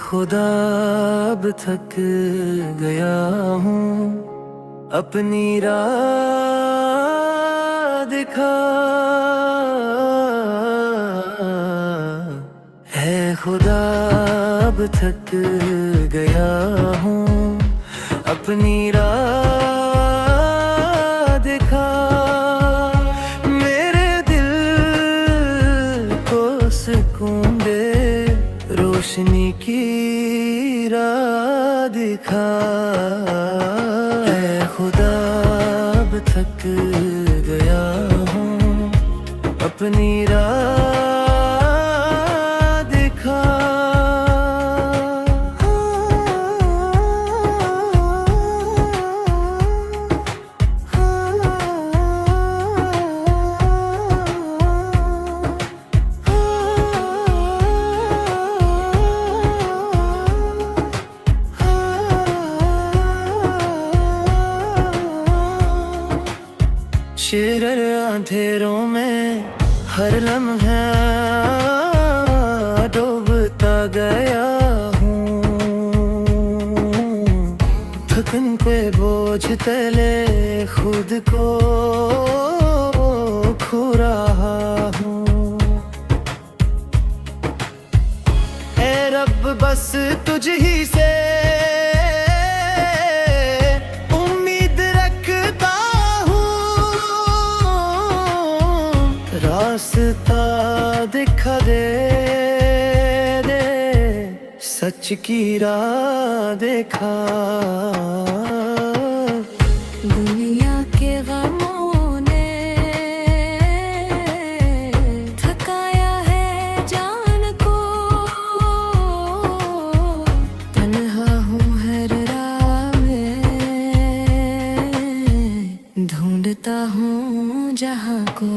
खुदा अब थक गया हूँ, अपनी राह दिखा। है खुदा अब थक गया हूँ, अपनी राह दिखा। मेरे दिल को सुकून दे, रोशनी की राह दिखा। है खुदा अब थक गया हूँ, अपनी राह दिखा। शिरर अंधेरों में हर लम्हा डूबता गया हूँ, थकन पे बोझ तले खुद को खो रहा हूँ। ऐ रब बस तुझ ही से रास्ता दिखा दे, सच की राह दिखा। दुनिया के गमों ने थकाया है जान को, तन्हा हूँ हर राह में, ढूंढता हूँ जहाँ को।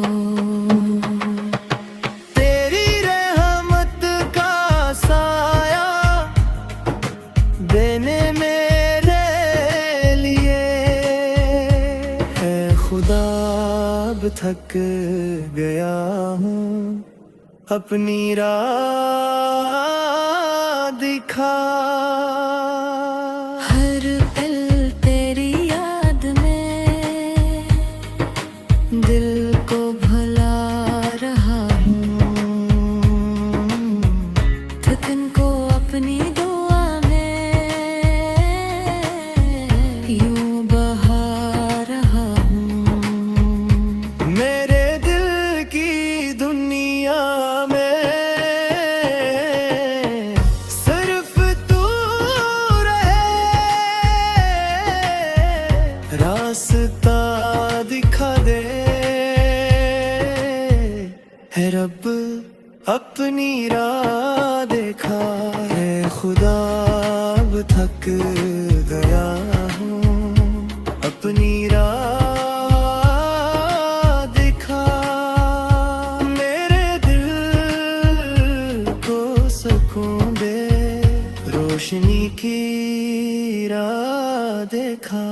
तेरी रहमत का साया देने मेरे लिए, है खुदा अब थक गया हूँ, अपनी राह दिखा। हर पल तेरी याद में दिल को भुला रहा हूँ, थकन को अपनी दुआ में यूं बहा रहा हूँ। मेरे दिल की दुनिया में सिर्फ तू रहे, रास्ता दिखा दे। है रब अपनी राह दिखा। है खुदा अब थक गया हूँ, अपनी राह दिखा। मेरे दिल को सुकून दे, रोशनी की राह दिखा।